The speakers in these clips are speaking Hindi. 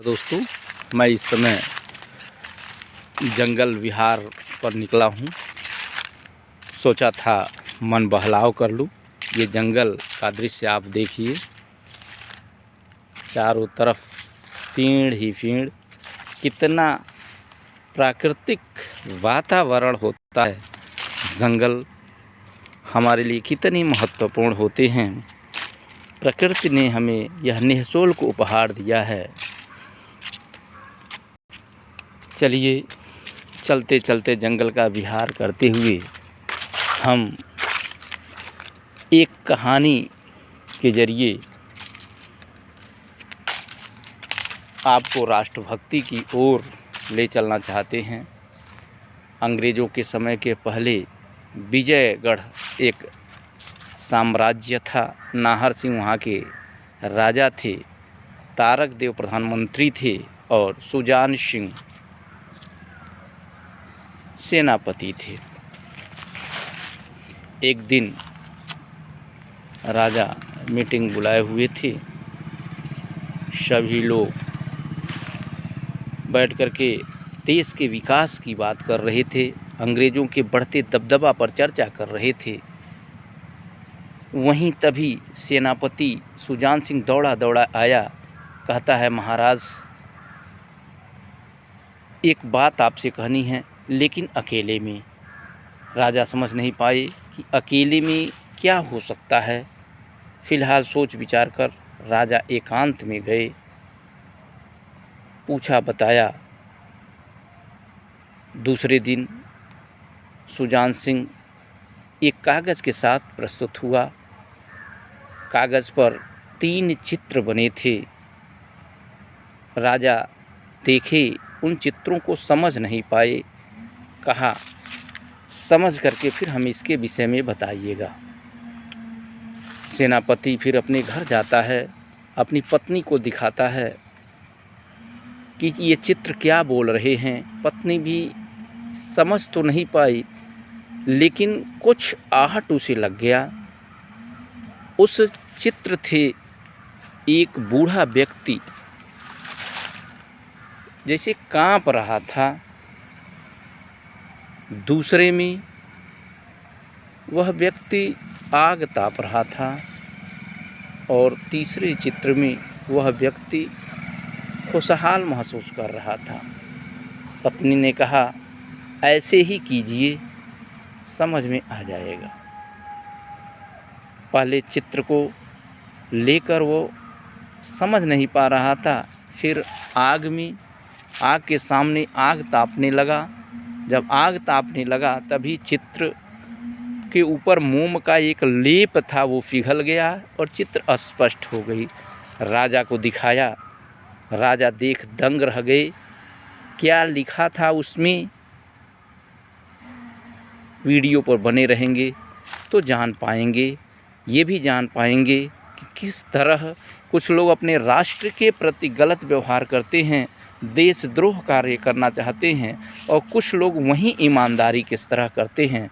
दोस्तों, मैं इस समय जंगल विहार पर निकला हूँ। सोचा था मन बहलाव कर लूँ। ये जंगल का दृश्य आप देखिए, चारों तरफ पेड़ ही पेड़। कितना प्राकृतिक वातावरण होता है। जंगल हमारे लिए कितने महत्वपूर्ण होते हैं। प्रकृति ने हमें यह निःशुल्क उपहार दिया है। चलिए, चलते चलते जंगल का विहार करते हुए हम एक कहानी के जरिए आपको राष्ट्रभक्ति की ओर ले चलना चाहते हैं। अंग्रेज़ों के समय के पहले विजयगढ़ एक साम्राज्य था। नाहर सिंह वहाँ के राजा थे, तारक देव प्रधानमंत्री थे और सुजान सिंह सेनापति थे। एक दिन राजा मीटिंग बुलाए हुए थे। सभी लोग बैठ कर के देश के विकास की बात कर रहे थे, अंग्रेज़ों के बढ़ते दबदबा पर चर्चा कर रहे थे। वहीं तभी सेनापति सुजान सिंह दौड़ा दौड़ा आया। कहता है, महाराज, एक बात आपसे कहनी है, लेकिन अकेले में। राजा समझ नहीं पाए कि अकेले में क्या हो सकता है। फिलहाल सोच विचार कर राजा एकांत में गए। पूछा, बताया। दूसरे दिन सुजान सिंह एक कागज़ के साथ प्रस्तुत हुआ। कागज़ पर 3 चित्र बने थे। राजा देखे, उन चित्रों को समझ नहीं पाए। कहा, समझ करके फिर हम इसके विषय में बताइएगा। सेनापति फिर अपने घर जाता है, अपनी पत्नी को दिखाता है कि ये चित्र क्या बोल रहे हैं। पत्नी भी समझ तो नहीं पाई, लेकिन कुछ आहट उसे लग गया। उस चित्र थे एक बूढ़ा व्यक्ति जैसे कांप रहा था। दूसरे में वह व्यक्ति आग ताप रहा था और तीसरे चित्र में वह व्यक्ति खुशहाल महसूस कर रहा था। पत्नी ने कहा, ऐसे ही कीजिए, समझ में आ जाएगा। पहले चित्र को लेकर वो समझ नहीं पा रहा था। फिर आग के सामने आग तापने लगा। जब आग तापने लगा तभी चित्र के ऊपर मोम का एक लेप था, वो पिघल गया और चित्र अस्पष्ट हो गई। राजा को दिखाया। राजा देख दंग रह गए। क्या लिखा था उसमें? वीडियो पर बने रहेंगे तो जान पाएंगे। ये भी जान पाएंगे कि किस तरह कुछ लोग अपने राष्ट्र के प्रति गलत व्यवहार करते हैं, देशद्रोह कार्य करना चाहते हैं, और कुछ लोग वहीं ईमानदारी किस तरह करते हैं।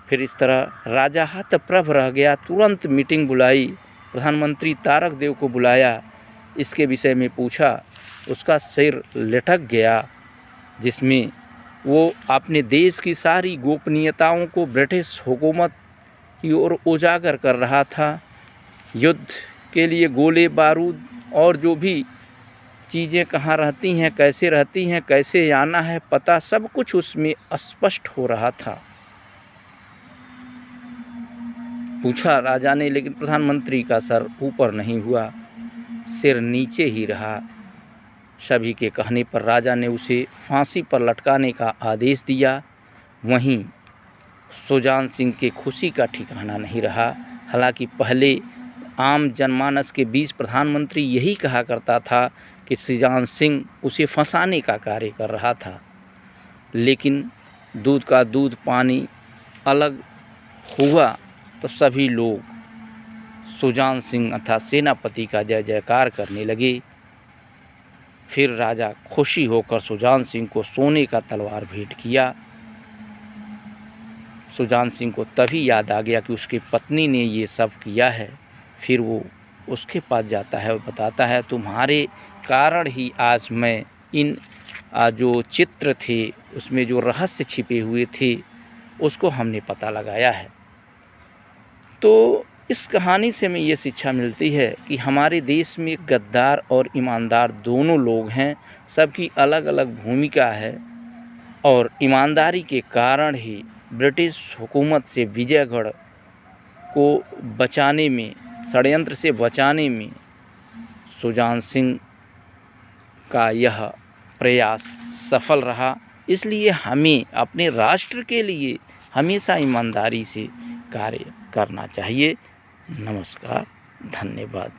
फिर इस तरह राजा हतप्रभ रह गया। तुरंत मीटिंग बुलाई, प्रधानमंत्री तारक देव को बुलाया, इसके विषय में पूछा। उसका सिर लटक गया, जिसमें वो अपने देश की सारी गोपनीयताओं को ब्रिटिश हुकूमत की ओर उजागर कर रहा था। युद्ध के लिए गोले बारूद और जो भी चीज़ें कहाँ रहती हैं, कैसे आना है, पता सब कुछ उसमें स्पष्ट हो रहा था। पूछा राजा ने, लेकिन प्रधानमंत्री का सर ऊपर नहीं हुआ, सिर नीचे ही रहा। सभी के कहने पर राजा ने उसे फांसी पर लटकाने का आदेश दिया। वहीं सुजान सिंह के खुशी का ठिकाना नहीं रहा। हालांकि पहले आम जनमानस के बीच प्रधानमंत्री यही कहा करता था कि सुजान सिंह उसे फंसाने का कार्य कर रहा था, लेकिन दूध का दूध पानी अलग हुआ तो सभी लोग सुजान सिंह अर्थात सेनापति का जय जयकार करने लगे। फिर राजा खुशी होकर सुजान सिंह को सोने का तलवार भेंट किया। सुजान सिंह को तभी याद आ गया कि उसकी पत्नी ने ये सब किया है। फिर वो उसके पास जाता है और बताता है, तुम्हारे कारण ही आज मैं इन जो चित्र थे उसमें जो रहस्य छिपे हुए थे उसको हमने पता लगाया है। तो इस कहानी से हमें ये शिक्षा मिलती है कि हमारे देश में गद्दार और ईमानदार दोनों लोग हैं, सबकी अलग अलग भूमिका है और ईमानदारी के कारण ही ब्रिटिश हुकूमत से विजयगढ़ को बचाने में, षड्यंत्र से बचाने में सुजान सिंह का यह प्रयास सफल रहा। इसलिए हमें अपने राष्ट्र के लिए हमेशा ईमानदारी से कार्य करना चाहिए। नमस्कार, धन्यवाद।